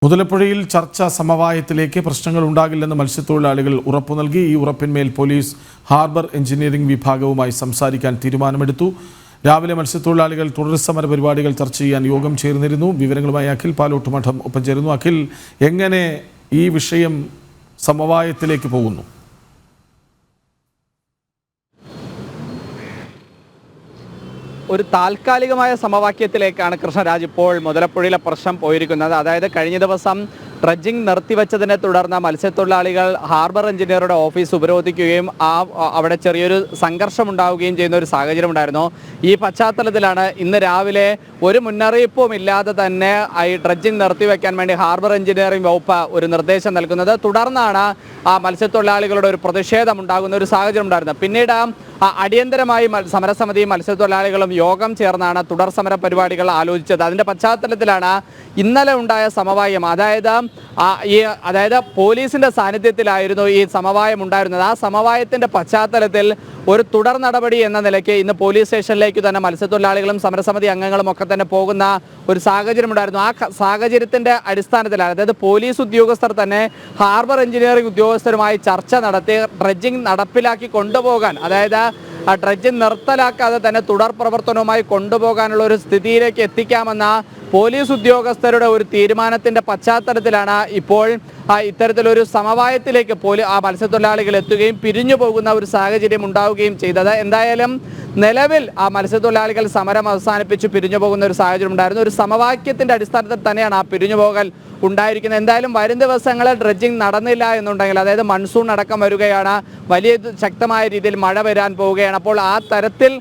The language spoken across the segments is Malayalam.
മുതലപ്പുഴയിൽ ചർച്ച സമവായത്തിലേക്ക് പ്രശ്നങ്ങൾ ഉണ്ടാകില്ലെന്ന് മത്സ്യത്തൊഴിലാളികൾ ഉറപ്പു നൽകി. ഈ ഉറപ്പിന്മേൽ പോലീസ് ഹാർബർ എഞ്ചിനീയറിംഗ് വിഭാഗവുമായി സംസാരിക്കാൻ തീരുമാനമെടുത്തു. രാവിലെ മത്സ്യത്തൊഴിലാളികൾ തുടർ സമര പരിപാടികൾ ചർച്ച ചെയ്യാൻ യോഗം ചേർന്നിരുന്നു. വിവരങ്ങളുമായി അഖിൽ പാലോട്ടുമഠം ഒപ്പം ചേരുന്നു. അഖിൽ, എങ്ങനെ ഈ വിഷയം സമവായത്തിലേക്ക് പോകുന്നു? ഒരു താൽക്കാലികമായ സമവാക്യത്തിലേക്കാണ് കൃഷ്ണരാജ് ഇപ്പോൾ മുതലപ്പുഴയിലെ പ്രശ്നം പോയിരിക്കുന്നത്. അതായത് കഴിഞ്ഞ ദിവസം ഡ്രഡ്ജിംഗ് നിർത്തിവെച്ചതിനെ തുടർന്ന് മത്സ്യത്തൊഴിലാളികൾ ഹാർബർ എഞ്ചിനീയറുടെ ഓഫീസ് ഉപരോധിക്കുകയും അവിടെ ചെറിയൊരു സംഘർഷം ഉണ്ടാവുകയും ചെയ്യുന്ന ഒരു സാഹചര്യം ഉണ്ടായിരുന്നു. ഈ പശ്ചാത്തലത്തിലാണ് ഇന്ന് രാവിലെ ഒരു മുന്നറിയിപ്പും ഇല്ലാതെ തന്നെ ഈ ഡ്രഡ്ജിംഗ് നിർത്തിവെക്കാൻ വേണ്ടി ഹാർബർ എഞ്ചിനീയറിംഗ് വകുപ്പ് ഒരു നിർദ്ദേശം നൽകുന്നത്. തുടർന്നാണ് ആ മത്സ്യത്തൊഴിലാളികളുടെ ഒരു പ്രതിഷേധം ഉണ്ടാകുന്ന ഒരു സാഹചര്യം ഉണ്ടായിരുന്നത്. പിന്നീട് അടിയന്തരമായി സമരസമിതിയും മത്സ്യത്തൊഴിലാളികളും യോഗം ചേർന്നാണ് തുടർ സമര പരിപാടികൾ ആലോചിച്ചത്. അതിൻ്റെ പശ്ചാത്തലത്തിലാണ് ഇന്നലെ ഉണ്ടായ സമവായം. അതായത് പോലീസിൻ്റെ സാന്നിധ്യത്തിലായിരുന്നു ഈ സമവായം ഉണ്ടായിരുന്നത്. ആ സമവായത്തിൻ്റെ പശ്ചാത്തലത്തിൽ ഒരു തുടർ നടപടി എന്ന നിലയ്ക്ക് ഇന്ന് പോലീസ് സ്റ്റേഷനിലേക്ക് തന്നെ മത്സ്യത്തൊഴിലാളികളും സമരസമിതി അംഗങ്ങളും ഒക്കെ തന്നെ പോകുന്ന ഒരു സാഹചര്യം ഉണ്ടായിരുന്നു. ആ സാഹചര്യത്തിൻ്റെ അടിസ്ഥാനത്തിലാണ്, അതായത് പോലീസ് ഉദ്യോഗസ്ഥർ തന്നെ ഹാർബർ എഞ്ചിനീയറിംഗ് ഉദ്യോഗസ്ഥരുമായി ചർച്ച നടത്തി ഡ്രഡ്ജിംഗ് നടപ്പിലാക്കി കൊണ്ടുപോകാൻ, അതായത് ആ ഡ്രഡ്ജിംഗ് നിർത്തലാക്കാതെ തന്നെ തുടർ പ്രവർത്തനവുമായി കൊണ്ടുപോകാനുള്ള ഒരു സ്ഥിതിയിലേക്ക് എത്തിക്കാമെന്ന പോലീസ് ഉദ്യോഗസ്ഥരുടെ ഒരു തീരുമാനത്തിൻ്റെ പശ്ചാത്തലത്തിലാണ് ഇപ്പോൾ ഇത്തരത്തിലൊരു സമവായത്തിലേക്ക് മത്സ്യത്തൊഴിലാളികൾ എത്തുകയും പിരിഞ്ഞു പോകുന്ന ഒരു സാഹചര്യം ഉണ്ടാവുകയും ചെയ്തത്. എന്തായാലും നിലവിൽ ആ മത്സ്യത്തൊഴിലാളികൾ സമരം അവസാനിപ്പിച്ച് പിരിഞ്ഞു പോകുന്ന ഒരു സാഹചര്യം ഉണ്ടായിരുന്നു. ഒരു സമവാക്യത്തിൻ്റെ അടിസ്ഥാനത്തിൽ തന്നെയാണ് ആ പിരിഞ്ഞുപോകൽ ഉണ്ടായിരിക്കുന്നത്. എന്തായാലും വരും ദിവസങ്ങളിൽ ഡ്രഡ്ജിംഗ് നടന്നില്ല എന്നുണ്ടെങ്കിൽ, അതായത് മൺസൂൺ അടക്കം വരികയാണ്, വലിയ ശക്തമായ രീതിയിൽ മഴ വരാൻ പോവുകയാണ്. അപ്പോൾ ആ തരത്തിൽ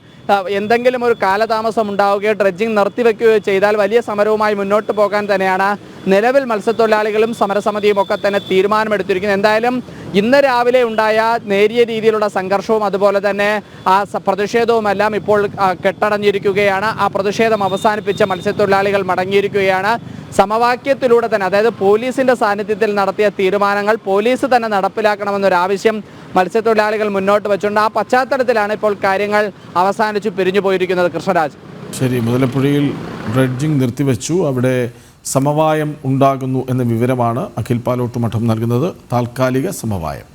എന്തെങ്കിലും ഒരു കാലതാമസം ഉണ്ടാവുകയോ ഡ്രഡ്ജിംഗ് നിർത്തിവെക്കുകയോ ചെയ്താൽ വലിയ സമരവുമായി മുന്നോട്ട് പോകാൻ തന്നെയാണ് നിലവിൽ മത്സ്യത്തൊഴിലാളികളും സമരസമിതിയും ഒക്കെ തന്നെ തീരുമാനമെടുത്തിരിക്കുന്നത്. എന്തായാലും ഇന്ന് രാവിലെ ഉണ്ടായ നേരിയ രീതിയിലുള്ള സംഘർഷവും അതുപോലെ തന്നെ ആ പ്രതിഷേധവുമെല്ലാം ഇപ്പോൾ കെട്ടടഞ്ഞിരിക്കുകയാണ്. ആ പ്രതിഷേധം അവസാനിപ്പിച്ച മത്സ്യത്തൊഴിലാളികൾ മടങ്ങിയിരിക്കുകയാണ്. സമവാക്യത്തിലൂടെ തന്നെ, അതായത് പോലീസിൻ്റെ സാന്നിധ്യത്തിൽ നടത്തിയ തീരുമാനങ്ങൾ പോലീസ് തന്നെ നടപ്പിലാക്കണമെന്നൊരാവശ്യം മത്സ്യത്തൊഴിലാളികൾ മുന്നോട്ട് വെച്ചുകൊണ്ട് ആ പശ്ചാത്തലത്തിലാണ് ഇപ്പോൾ കാര്യങ്ങൾ അവസാനിച്ചു പിരിഞ്ഞു പോയിരിക്കുന്നത്. കൃഷ്ണരാജ്, ശരി. മുതലപ്പുഴയിൽ ഡ്രഡ്ജിംഗ് നിർത്തിവെച്ചു, അവിടെ സമവായം ഉണ്ടാകുന്നു എന്ന വിവരമാണ് അഖിൽ പാലോട്ടുമഠം നൽകുന്നത്. താൽക്കാലിക സമവായം.